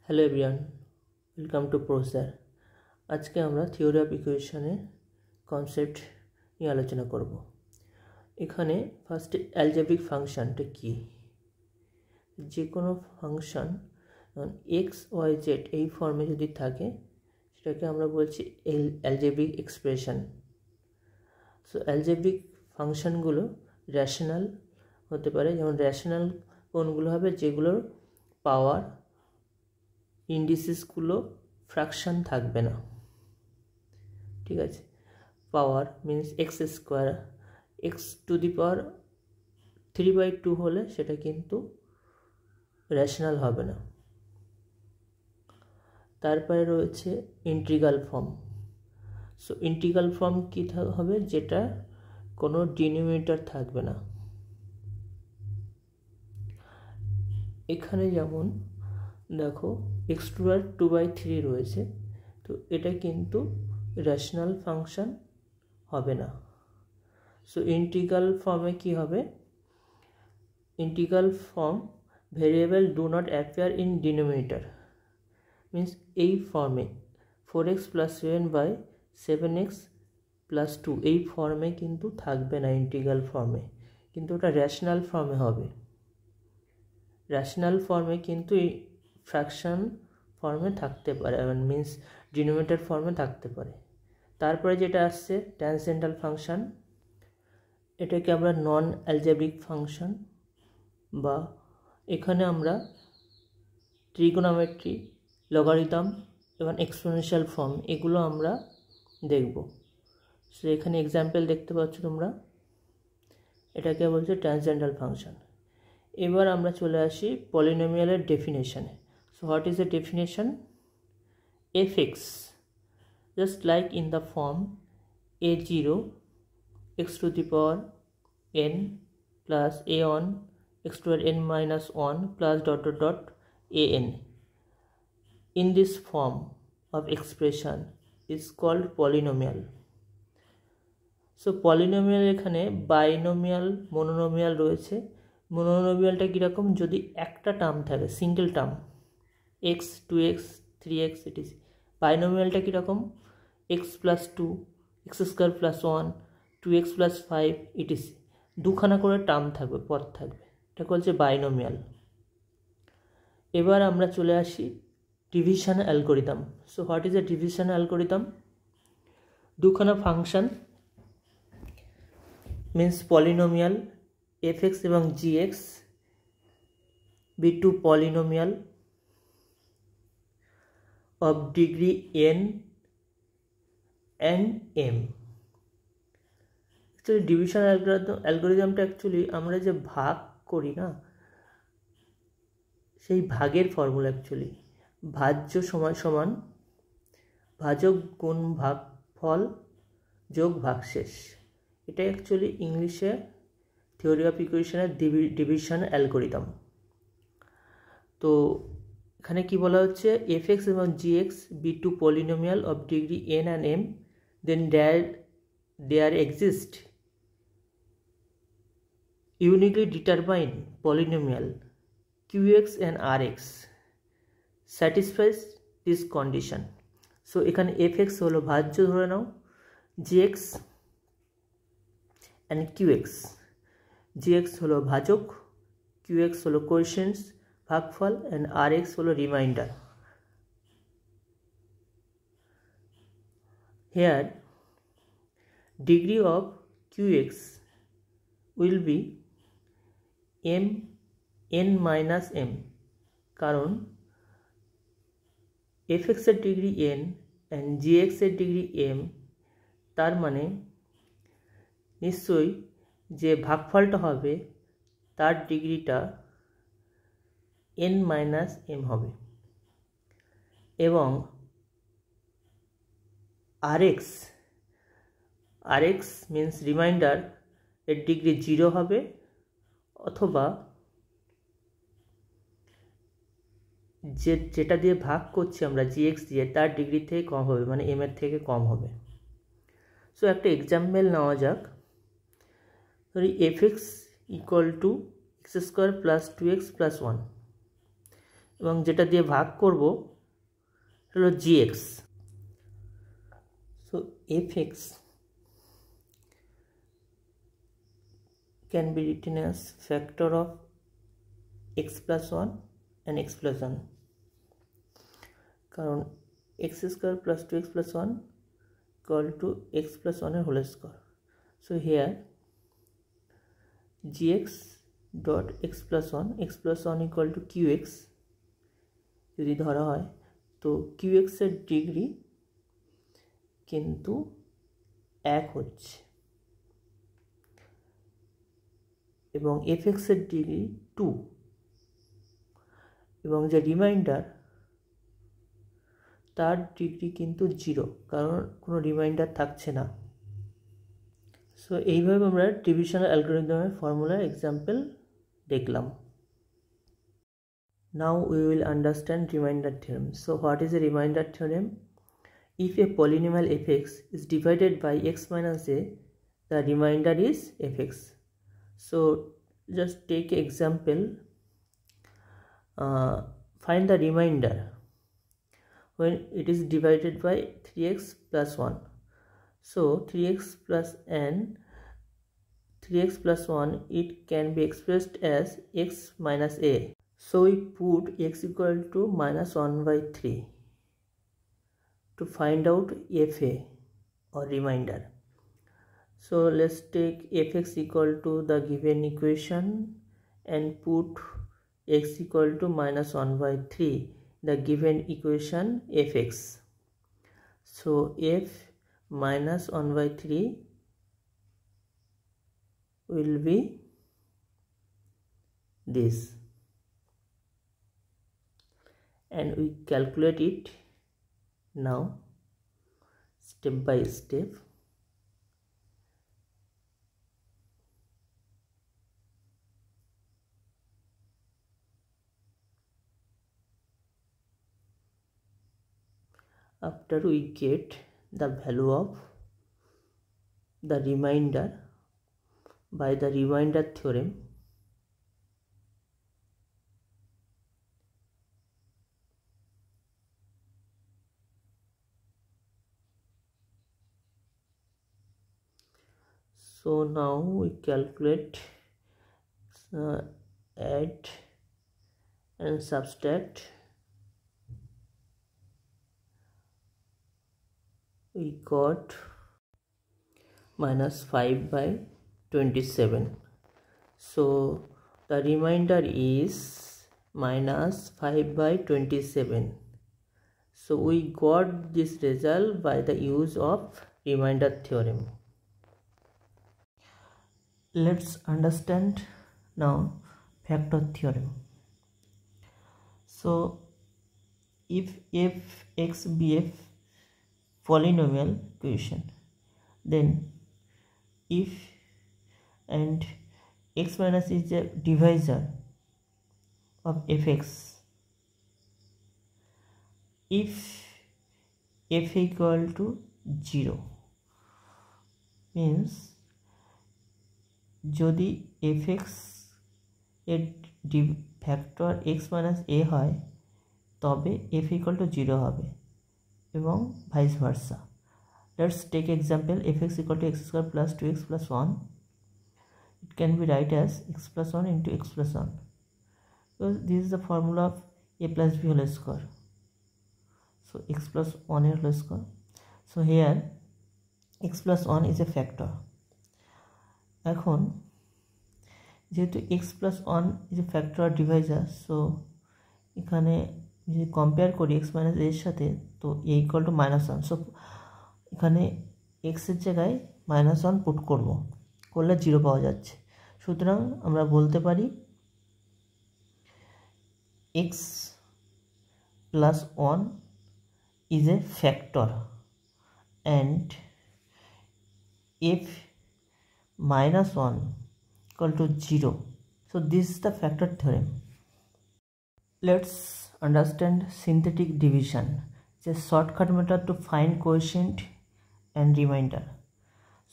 Hello everyone, welcome to Prosar. আজকে আমরা theory of ইকুয়েশনের কনসেপ্ট নিয়ে আলোচনা করব। এখানে ফার্স্টে অ্যালজেব্রিক ফাংশনটা কি। যে কোনো ফাংশন এক্স ওয়াই জেড এই ফর্মে যদি থাকে সেটাকে আমরা বলছি অ্যালজেব্রিক এক্সপ্রেশন। সো অ্যালজেব্রিক ফাংশনগুলো র্যাশনাল হতে পারে। যেমন র্যাশনাল কোনগুলো হবে? যেগুলোর পাওয়ার ইন্ডিসেসগুলো ফ্র্যাকশন থাকবে না। ঠিক আছে, power means x square, x to the power 3/2 হলে সেটা কিন্তু র্যাশনাল হবে না। তারপরে রয়েছে integral form. So integral form কী হবে? যেটা কোনো ডিনোমিনেটর থাকবে না। এখানে যেমন দেখো এক্স টু আর 2/3 রয়েছে, তো এটা কিন্তু রেশনাল ফাংশন হবে না। সো ইন্টিগ্রাল ফর্মে কি হবে? Integral form variable do not appear in denominator, means এই ফর্মে 4x + 7/7x + 2 এই ফর্মে কিন্তু থাকবে না ইন্টিগ্রাল ফর্মে, কিন্তু ওটা রেশনাল ফর্মে হবে। রেশনাল ফর্মে কিন্তু এই ফ্র্যাকশন ফর্মে থাকতে পারে, মিনস ডিনোমিনেটর ফর্মে থাকতে পারে। তারপরে যেটা আসছে ট্যানজেন্টাল ফাংশন, এটাকে আমরা নন অ্যালজেব্রিক ফাংশন, বা এখানে আমরা ট্রিগোনোমেট্রি, লগারিদম এবং এক্সপোনেনশিয়াল ফর্ম এগুলো আমরা দেখব। সো এখানে এক্সাম্পল দেখতে পাচ্ছ তোমরা, এটাকে বলছে ট্যানজেন্টাল ফাংশন। এবার আমরা চলে আসি পলিনোমিয়ালের ডেফিনেশনে। So what is the definition? fx, just like in the form a0 x to the power n plus a1 x to the n minus 1 plus ... an. In this form of expression is called polynomial. So polynomial এখানে binomial, মোনোনোমিয়াল রয়েছে। মোনোনোমিয়ালটা কীরকম? যদি একটা term থাকে, single term, x 2x 3x etc. বাইনোমিয়ালটা কীরকম? x + 2 x² + 1 2x + 5 etc. দুখানা করে term থাকবে, পদ থাকবে, এটা বলছে বাইনোমিয়াল। এবার আমরা চলে আসি division algorithm. So what is a division algorithm? দুখানা ফাংশন মিনস পলিনোমিয়াল fx এবং gx be two polynomial of degree n and m. Actually division অ্যালগরিদমটা অ্যাকচুয়ালি আমরা যে ভাগ করি না, সেই ভাগের ফর্মুলা অ্যাকচুয়ালি ভাজ্য সমান ভাজক গুণ ভাগফল যোগ ভাগশেষ। এটা অ্যাকচুয়ালি ইংলিশে থিওরি অফ ইকুয়েশনের ডিভিশন অ্যালগরিদম। তো এখানে কি বলা হচ্ছে? fx এবং gx be two polynomial of degree n and m, then there exist uniquely determined polynomial qx and rx satisfies this condition. So এখানে fx হলো ভাজ্য ধরে নাও, gx and qx, gx হলো ভাজক, qx হলো কোএফিসিয়েন্টস ভাগফল, and rx হলো reminder. Here degree of qx will be n minus m, কারণ fx এর ডিগ্রি n and gx এর ডিগ্রি m, তার মানে নিশ্চয়ই যে ভাগফলটা হবে তার ডিগ্রিটা n minus m হবে, এবং rx মিনস রিমাইন্ডার এর ডিগ্রি 0 হবে, অথবা যেটা দিয়ে ভাগ করছি আমরা gx দিয়ে তার ডিগ্রি থেকে কম হবে, মানে m এর থেকে কম হবে। সো একটা এক্সাম্পল নেওয়া যাক। ধরি fx = x² + 2x + 1, এবং যেটা দিয়ে ভাগ করব হলো gx. So fx can be written as factor of x plus 1 and x plus 1, কারণ x square plus 2x plus 1 equal to x plus 1 এর whole square. So here gx dot x plus 1 equal to qx যদি ধরা হয়, তো qx এর degree কিন্তু 1 হচ্ছে এবং fx এর ডিগ্রি 2 এবং যে রিমাইন্ডার তার ডিগ্রি কিন্তু 0, কারণ কোনো রিমাইন্ডার থাকছে না. সো এইভাবে আমরা ডিভিশনাল অ্যালগরিদমের ফর্মুলার এক্সাম্পল দেখলাম. Now we will understand remainder theorem. So what is a remainder theorem? If a polynomial fx is divided by x minus a, the remainder is fx. So just take example, find the remainder when it is divided by 3x plus 1. So 3x plus 1, it can be expressed as x minus a. So we put x equal to minus 1 by 3 to find out fa or remainder. So let's take fx equal to the given equation and put x equal to minus 1 by 3, the given equation fx. So f minus 1 by 3 will be this, and we calculate it now step by step. After we get the value of the remainder by the remainder theorem, so now we calculate, add and subtract. We got minus 5 by 27. So the remainder is minus 5 by 27. So we got this result by the use of remainder theorem. Let's understand now factor theorem. So if fx be a polynomial equation, then if and x minus is a divisor of fx, if f equal to 0 means যদি fx এর factor x minus a হয় তবে f equal to 0 হবে এবং vice versa. Let's take example fx equal to x square plus 2x plus 1. It can be write as x plus 1 into x plus 1, because this is the formula of a plus b whole square. So x plus 1 whole square. So here x plus 1 is a factor. এখন যেহেতু x plus 1 is a factor or divisor, so এখানে যদি compare করি x minus a এর সাথে, তো a equal to minus 1. So এখানে x এর জায়গায় minus 1 পুট করলে 0 পাওয়া যাচ্ছে. সুতরাং আমরা বলতে পারি x plus 1 is a factor and f minus 1 equal to 0. So this is the factor theorem. Let's understand synthetic division. It's a shortcut method to find quotient and remainder.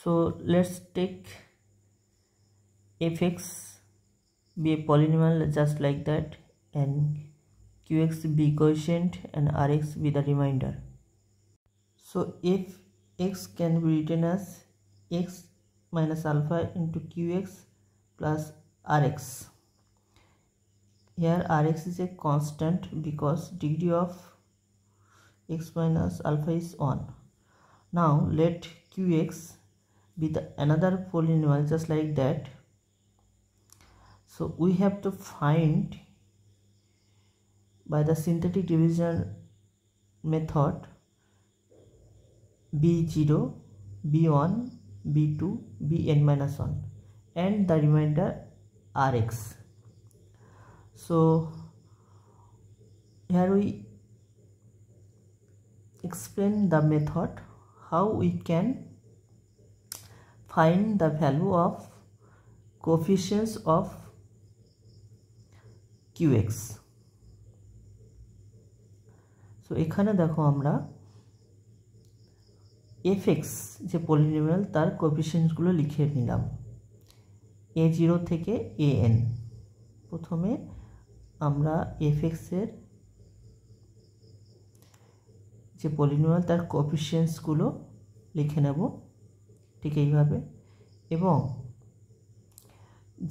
So let's take fx be a polynomial just like that, and qx be quotient and rx be the remainder. So if x can be written as x minus alpha into qx plus rx, here rx is a constant because degree of x minus alpha is 1. Now let qx be the another polynomial just like that. So we have to find by the synthetic division method b0, b1, b2, bn minus 1 and the remainder rx. So here we explain the method how we can find the value of coefficients of qx. So এখানে দেখো আমরা fx যে polynomial তার কোএফিসিয়েন্টসগুলো লিখে নিলাম a0 থেকে an। প্রথমে আমরা fx এর যে পলিনোমিয়াল তার কোএফিসিয়েন্টসগুলো লিখে নেব ঠিক এইভাবে, এবং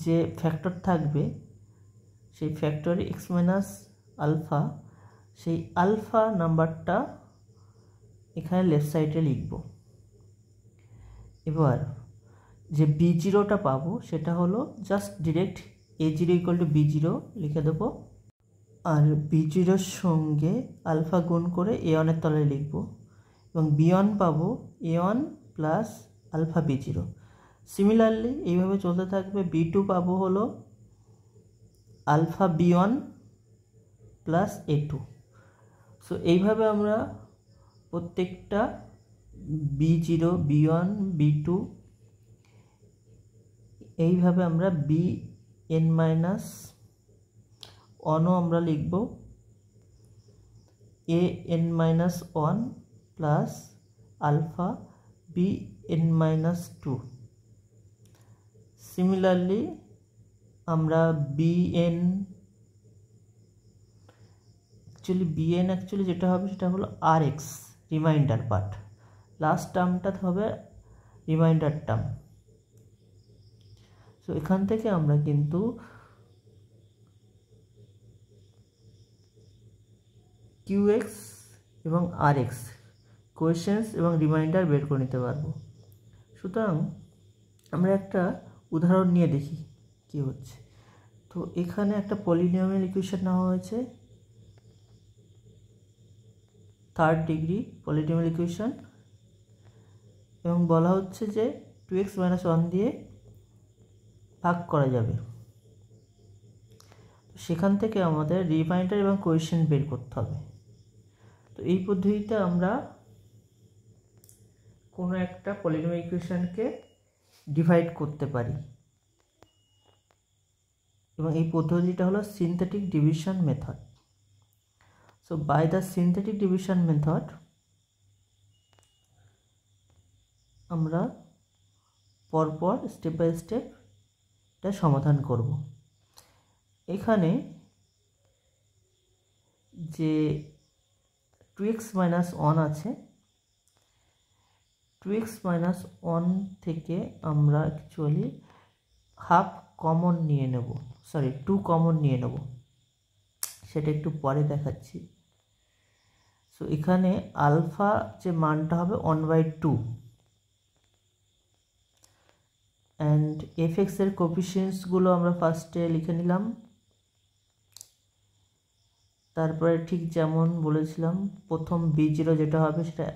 যে ফ্যাক্টর থাকবে সেই ফ্যাক্টর x মাইনাস আলফা, সেই আলফা নাম্বারটা এখানে লেফট সাইডে লিখব। এবার যে b0টা পাবো সেটা হলো just direct a0 equal to b0 লিখে দেবো, আর b0 এর সঙ্গে আলফা গুণ করে a1 এর তলায় লিখব, এবং b1 পাবো a1 plus alpha b0। Similarly এইভাবে চলতে থাকবে। b2 পাবো হলো alpha b1 plus a2। So এইভাবে আমরা প্রত্যেকটা b0, b1, b2 এইভাবে আমরা bn মাইনাস 1ও আমরা লিখব an minus 1 plus alpha bn minus 2। Similarly আমরা bn অ্যাকচুয়ালি যেটা হবে সেটা হলো rx রিমাইন্ডার পার্ট, লাস্ট টার্মটা হবে রিমাইন্ডার টার্ম। সো এখান থেকে আমরা কিন্তু qx এবং rx কোয়েশ্চেন্স এবং রিমাইন্ডার বের করে নিতে পারবো। সুতরাং আমরা একটা উদাহরণ নিয়ে দেখি কি হচ্ছে। তো এখানে একটা পলিনোমিয়াল ইকুয়েশন নেওয়া হয়েছে, থার্ড ডিগ্রি পলিনোমিয়াল ইকুয়েশন, এবং বলা হচ্ছে যে 2x মাইনাস 1 দিয়ে ভাগ করা যাবে। সেখান থেকে আমাদের রিমাইন্ডার এবং কোয়েশ্চেন্ট বের করতে হবে। তো এই পদ্ধতিতে আমরা কোনো একটা পলিনোমিয়াল ইকুয়েশনকে ডিভাইড করতে পারি, এবং এই পদ্ধতিটা হলো synthetic division method. So by the synthetic division method আমরা পরপর স্টেপ বাই স্টেপ এটা সমাধান করব। এখানে যে 2x মাইনাস 1 আছে, 2x মাইনাস 1 থেকে আমরা অ্যাকচুয়ালি হাফ কমন নিয়ে নেব, 2 কমন নিয়ে নেব, সেটা একটু পরে দেখাচ্ছি। সো এখানে আলফা যে মানটা হবে 1/2 অ্যান্ড fx এর কোএফিসিয়েন্টসগুলো আমরা ফার্স্টে লিখে নিলাম। তারপরে ঠিক যেমন বলেছিলাম প্রথম b0 যেটা হবে সেটা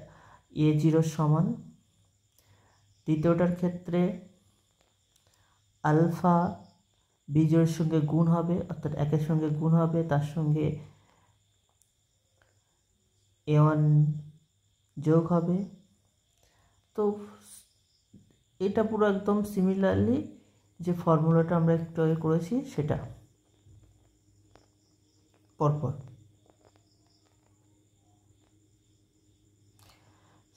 a0 সমান, দ্বিতীয়টার ক্ষেত্রে আলফা b0 এর সঙ্গে গুণ হবে, অর্থাৎ 1 এর সঙ্গে গুণ হবে, তার সঙ্গে a1 যোগ হবে। তো এটা পুরো একদম সিমিলারলি যে ফর্মুলাটা আমরা একটু আগে করেছি সেটা পরপর।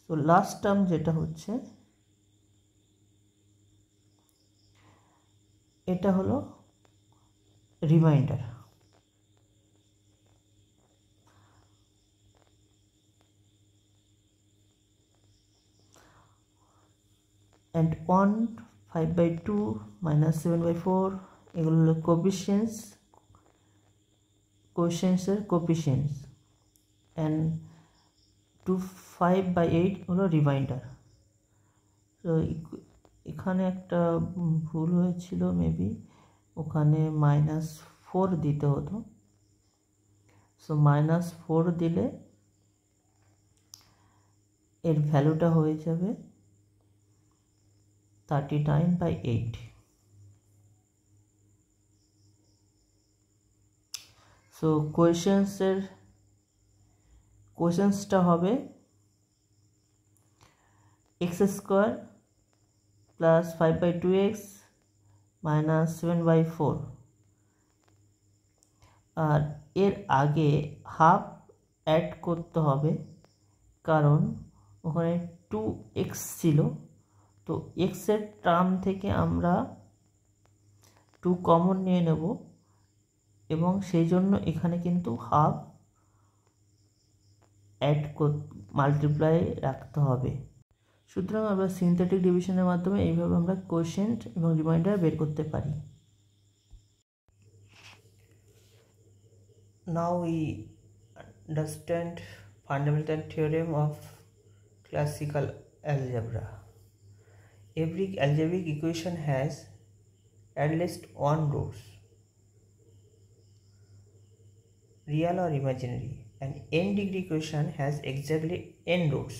তো লাস্ট টার্ম যেটা হচ্ছে এটা হলো রিমাইন্ডার। and 1 5/2 minus 7/4 এগুলো হলো কোয়েশ্চেন্সের কোফিসিয়েন্টস and 2 5/8 হলো রিমাইন্ডার। তো এখানে একটা ভুল হয়েছিল, মেবি ওখানে -4 দিতে হতো। সো -4 দিলে এর ভ্যালুটা হয়ে যাবে 39/8। সো কোয়েশ্চেন্সটা হবে x² প্লাস 5/2x মাইনাস 7/4, আর এর আগে হাফ অ্যাড করতে হবে কারণ ওখানে 2x ছিল। তো এক্সের টার্ম থেকে আমরা 2 কমন নিয়ে নেব এবং সেই জন্য এখানে কিন্তু হাফ মাল্টিপ্লাই রাখতে হবে। সুতরাং আমরা সিনথেটিক ডিভিশনের মাধ্যমে এইভাবে আমরা কোয়েশ্চেন্ট এবং রিমাইন্ডার বের করতে পারি। Now we understand fundamental theorem of classical algebra. Every algebraic equation has at least one root, real or imaginary. An n-degree equation has exactly n roots.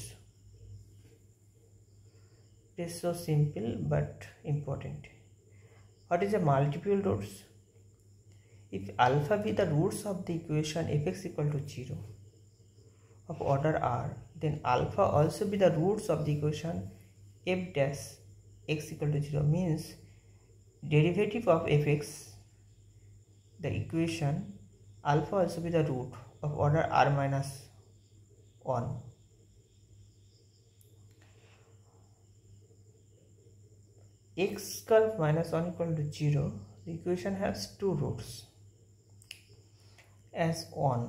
It is so simple but important. What is a multiple roots? If alpha be the roots of the equation fx equal to 0 of order r, then alpha also be the roots of the equation f dash x equal to 0, means derivative of fx, the equation alpha also be the root of order r minus 1. X curve minus 1 equal to 0, the equation has two roots as 1.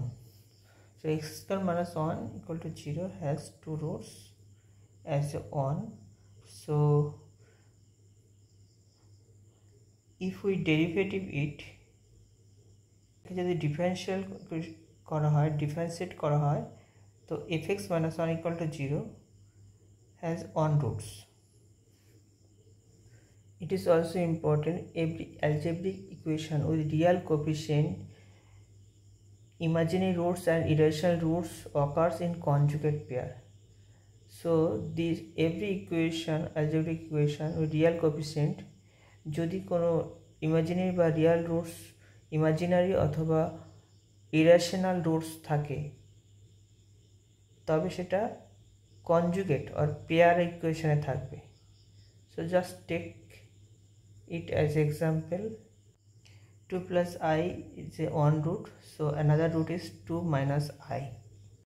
So x curve minus 1 equal to 0 has two roots as 1. So if we derivative it, যদি differentiate করা হয় তো fx minus 1 equal to 0 has 1 roots. It is also important every algebraic equation with real coefficient, imaginary roots and irrational roots occurs in conjugate pair. So this every equation, algebraic equation with real coefficient, যদি কোনো imaginary বা real roots, imaginary অথবা irrational roots থাকে তবে সেটা conjugate or pair ইকুয়েশনে থাকবে। So just take it as example. 2 plus I is a one root, so another root is 2 minus I.